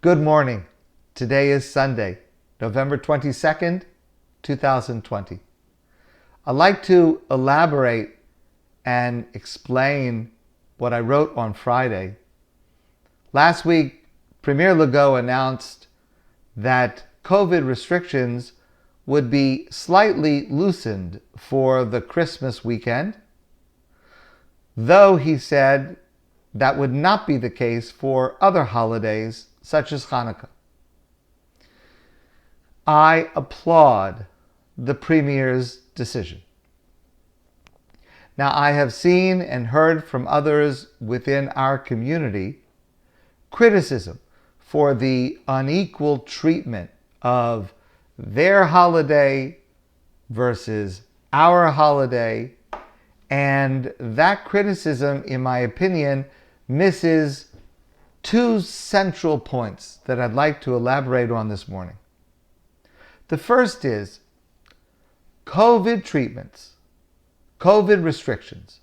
Good morning. Today is Sunday, November 22nd, 2020. I'd like to elaborate and explain what I wrote on Friday. Last week, Premier Legault announced that COVID restrictions would be slightly loosened for the Christmas weekend, though he said that would not be the case for other holidays such as Hanukkah. I applaud the Premier's decision. Now, I have seen and heard from others within our community criticism for the unequal treatment of their holiday versus our holiday, and that criticism, in my opinion, misses two central points that I'd like to elaborate on this morning. The first is COVID treatments, COVID restrictions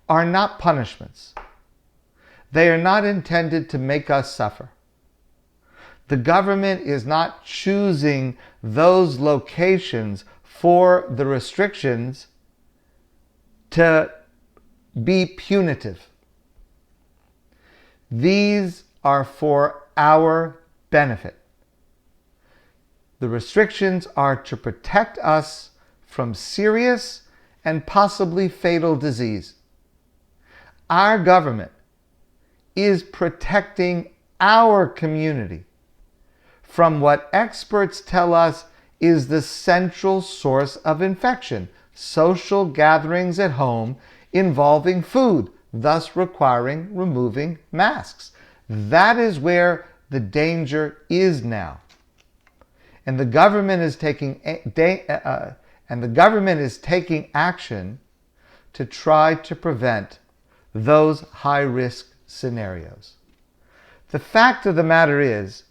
are not punishments. They are not intended to make us suffer. The government is not choosing those locations for the restrictions to be punitive. These are for our benefit. The restrictions are to protect us from serious and possibly fatal disease. Our government is protecting our community from what experts tell us is the central source of infection: social gatherings at home involving food, thus requiring removing masks. That is where the danger is now. And the government is taking action to try to prevent those high-risk scenarios. The fact of the matter is,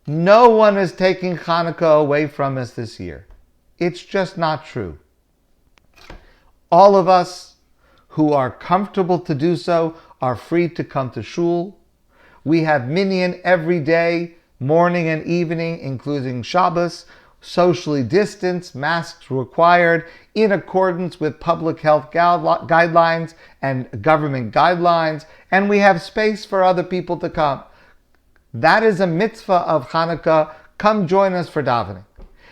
no one is taking Hanukkah away from us this year. It's just not true. All of us who are comfortable to do so are free to come to shul. We have minyan every day, morning and evening, including Shabbos, socially distanced, masks required, in accordance with public health guidelines and government guidelines, and we have space for other people to come. That is a mitzvah of Hanukkah. Come join us for davening.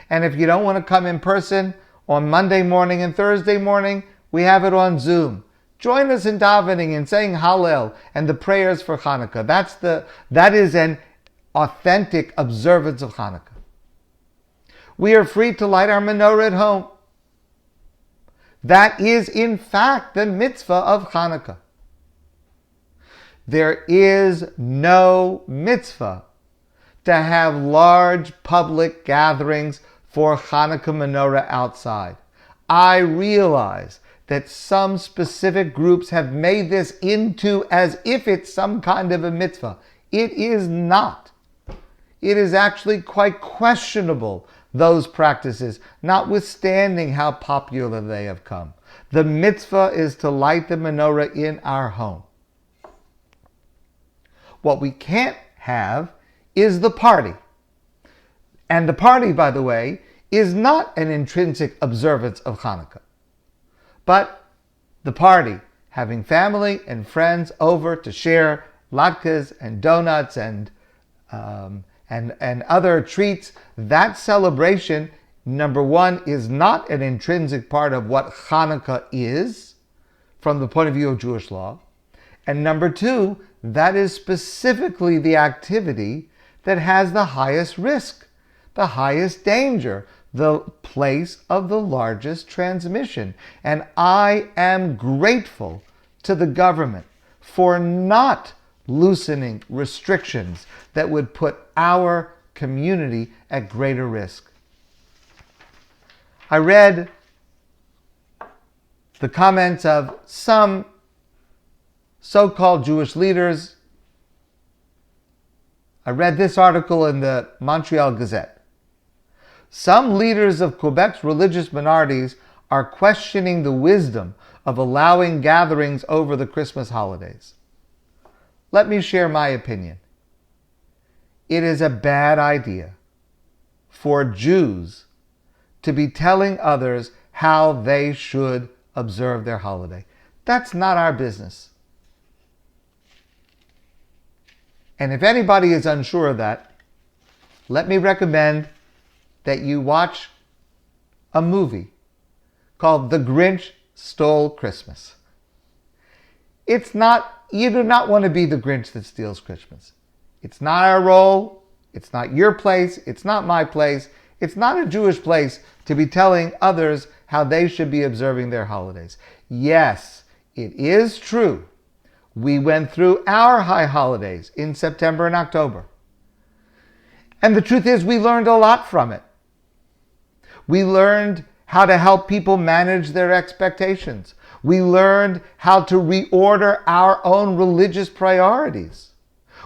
And if you don't want to come in person on Monday morning and Thursday morning, we have it on Zoom. Join us in davening and saying Hallel and the prayers for Hanukkah. That is an authentic observance of Hanukkah. We are free to light our menorah at home. That is, in fact, the mitzvah of Hanukkah. There is no mitzvah to have large public gatherings for Hanukkah menorah outside. I realize that some specific groups have made this into as if it's some kind of a mitzvah. It is not. It is actually quite questionable, those practices, notwithstanding how popular they have come. The mitzvah is to light the menorah in our home. What we can't have is the party. And the party, by the way, is not an intrinsic observance of Hanukkah. But the party, having family and friends over to share latkes and donuts and other treats, that celebration, number one, is not an intrinsic part of what Hanukkah is from the point of view of Jewish law. And number two, that is specifically the activity that has the highest risk, the highest danger, the place of the largest transmission. And I am grateful to the government for not loosening restrictions that would put our community at greater risk. I read the comments of some so-called Jewish leaders. I read this article in the Montreal Gazette. Some leaders of Quebec's religious minorities are questioning the wisdom of allowing gatherings over the Christmas holidays. Let me share my opinion. it is a bad idea for Jews to be telling others how they should observe their holiday. That's not our business. And if anybody is unsure of that, let me recommend that you watch a movie called The Grinch Stole Christmas. You do not want to be the Grinch that steals Christmas. It's not our role. It's not your place. It's not my place. It's not a Jewish place to be telling others how they should be observing their holidays. Yes, it is true. We went through our high holidays in September and October. And the truth is, we learned a lot from it. We learned how to help people manage their expectations. We learned how to reorder our own religious priorities.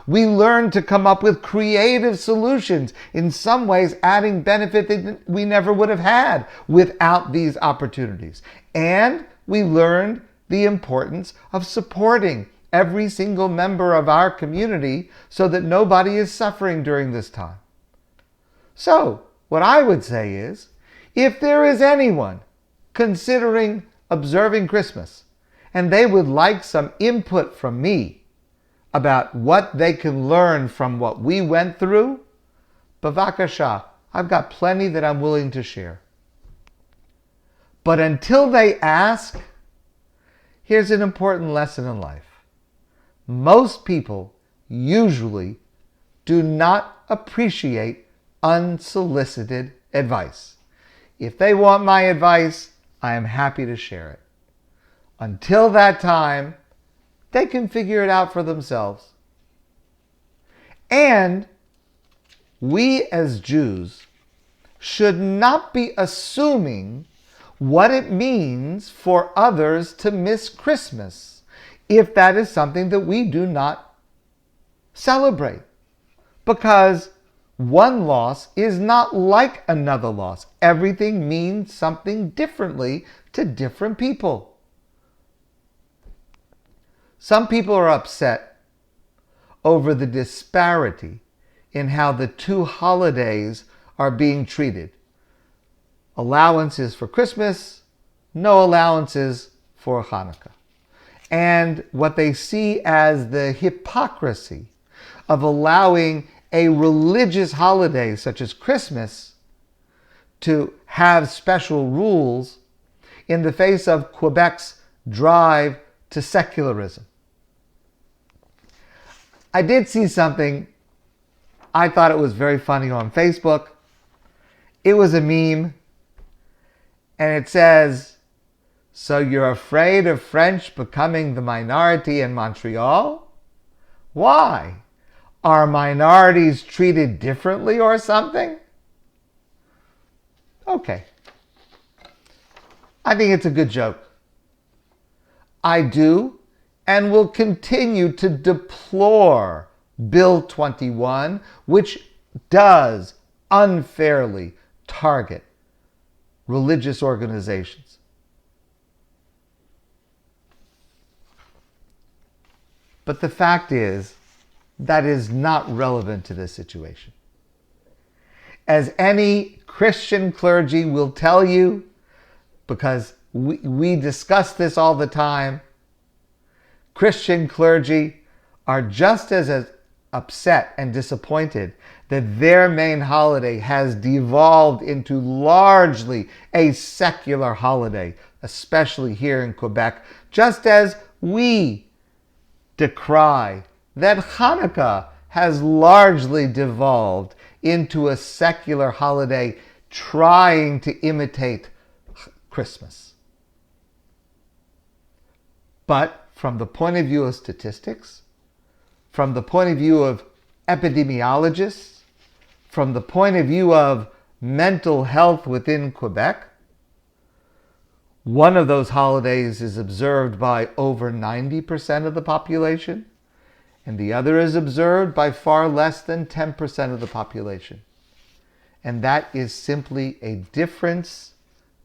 We learned to come up with creative solutions, in some ways adding benefit that we never would have had without these opportunities. And we learned the importance of supporting every single member of our community so that nobody is suffering during this time. So, what I would say is, if there is anyone considering observing Christmas and they would like some input from me about what they can learn from what we went through, bavakasha, I've got plenty that I'm willing to share. But until they ask, here's an important lesson in life. Most people usually do not appreciate unsolicited advice. If they want my advice, I am happy to share it. Until that time, they can figure it out for themselves. And we as Jews should not be assuming what it means for others to miss Christmas if that is something that we do not celebrate. Because one loss is not like another loss. Everything means something differently to different people. Some people are upset over the disparity in how the two holidays are being treated. Allowances for Christmas, no allowances for Hanukkah. And what they see as the hypocrisy of allowing a religious holiday such as Christmas to have special rules in the face of Quebec's drive to secularism. I did see something, I thought it was very funny on Facebook. It was a meme, and it says, "So you're afraid of French becoming the minority in Montreal? Why? Are minorities treated differently or something?" Okay. I think it's a good joke. I do and will continue to deplore Bill 21, which does unfairly target religious organizations. But the fact is, that is not relevant to this situation. As any Christian clergy will tell you, because we discuss this all the time, Christian clergy are just as upset and disappointed that their main holiday has devolved into largely a secular holiday, especially here in Quebec, just as we decry that Hanukkah has largely devolved into a secular holiday trying to imitate Christmas. But from the point of view of statistics, from the point of view of epidemiologists, from the point of view of mental health within Quebec, one of those holidays is observed by over 90% of the population, and the other is observed by far less than 10% of the population. And that is simply a difference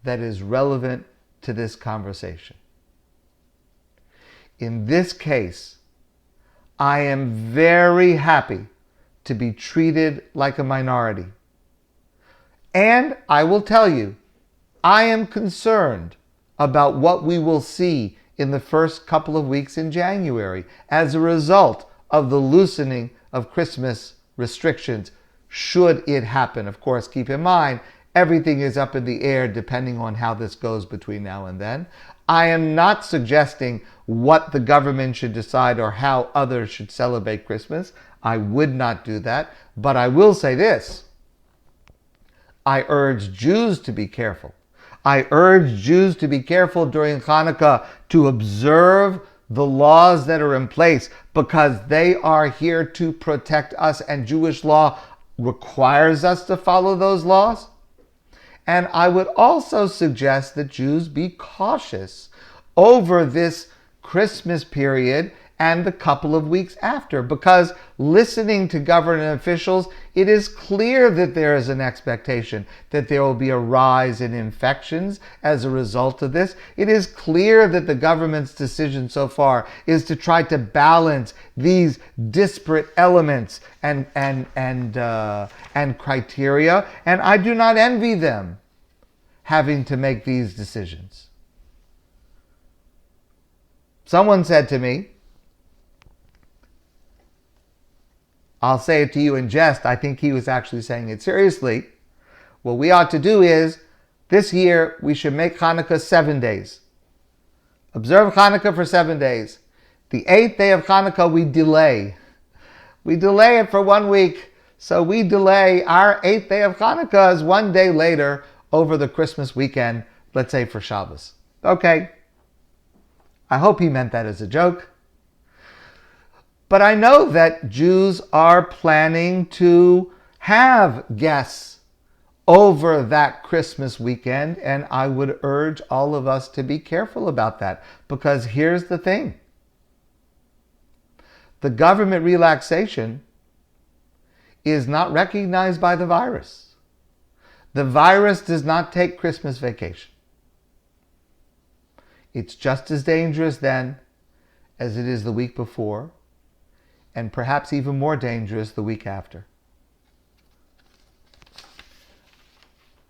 that is relevant to this conversation. In this case, I am very happy to be treated like a minority. And I will tell you, I am concerned about what we will see in the first couple of weeks in January as a result of the loosening of Christmas restrictions, should it happen. Of course, keep in mind, everything is up in the air depending on how this goes between now and then. I am not suggesting what the government should decide or how others should celebrate Christmas. I would not do that. But I will say this. I urge Jews to be careful. I urge Jews to be careful during Hanukkah to observe the laws that are in place, because they are here to protect us, and Jewish law requires us to follow those laws. And I would also suggest that Jews be cautious over this Christmas period and the couple of weeks after, because listening to government officials, it is clear that there is an expectation that there will be a rise in infections as a result of this. It is clear that the government's decision so far is to try to balance these disparate elements and criteria, and I do not envy them having to make these decisions. Someone said to me, I'll say it to you in jest, I think he was actually saying it seriously. What we ought to do is, this year, we should make Hanukkah 7 days. Observe Hanukkah for 7 days. The 8th day of Hanukkah, we delay. We delay it for 1 week. So we delay our 8th day of Hanukkah as 1 day later over the Christmas weekend, let's say for Shabbos. Okay. I hope he meant that as a joke. But I know that Jews are planning to have guests over that Christmas weekend, and I would urge all of us to be careful about that, because here's the thing. The government relaxation is not recognized by the virus. The virus does not take Christmas vacation. It's just as dangerous then as it is the week before, and perhaps even more dangerous the week after.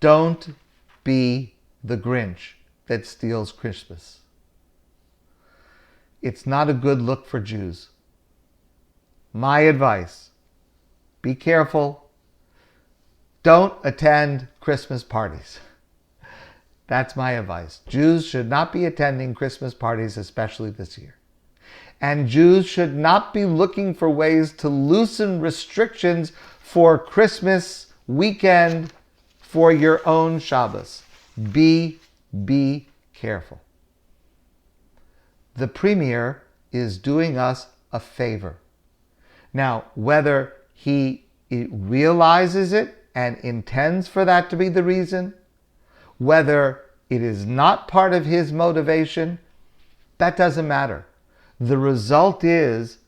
Don't be the Grinch that steals Christmas. It's not a good look for Jews. My advice, be careful. Don't attend Christmas parties. That's my advice. Jews should not be attending Christmas parties, especially this year. And Jews should not be looking for ways to loosen restrictions for Christmas weekend for your own Shabbos. Be careful. The Premier is doing us a favor. Now, whether he realizes it and intends for that to be the reason, whether it is not part of his motivation, that doesn't matter. The result is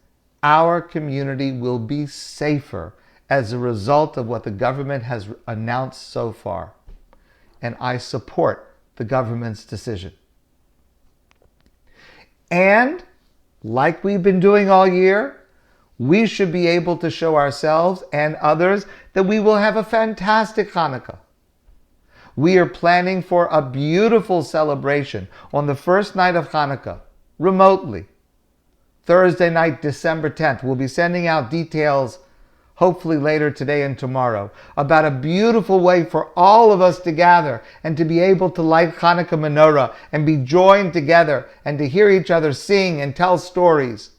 our community will be safer as a result of what the government has announced so far. And I support the government's decision. And, like we've been doing all year, we should be able to show ourselves and others that we will have a fantastic Hanukkah. We are planning for a beautiful celebration on the first night of Hanukkah, remotely. Thursday night, December 10th. We'll be sending out details, hopefully later today and tomorrow, about a beautiful way for all of us to gather and to be able to light Hanukkah menorah and be joined together and to hear each other sing and tell stories.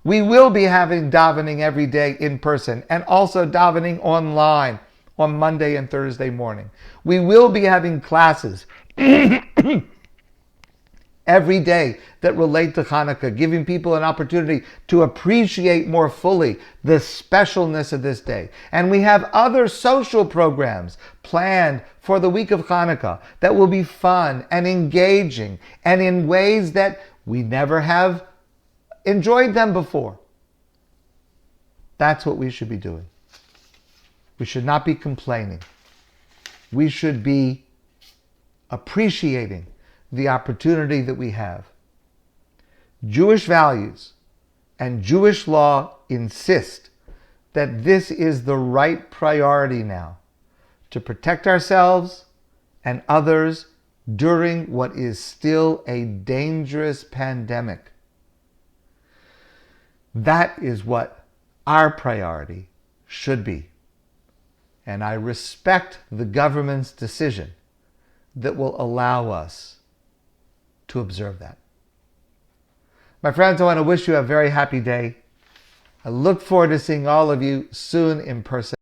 We will be having davening every day in person and also davening online on Monday and Thursday morning. We will be having classes every day that relate to Hanukkah, giving people an opportunity to appreciate more fully the specialness of this day. And we have other social programs planned for the week of Hanukkah that will be fun and engaging and in ways that we never have enjoyed them before. That's what we should be doing. We should not be complaining. We should be appreciating the opportunity that we have. Jewish values and Jewish law insist that this is the right priority now to protect ourselves and others during what is still a dangerous pandemic. That is what our priority should be. And I respect the government's decision that will allow us to observe that. My friends, I want to wish you a very happy day. I look forward to seeing all of you soon in person.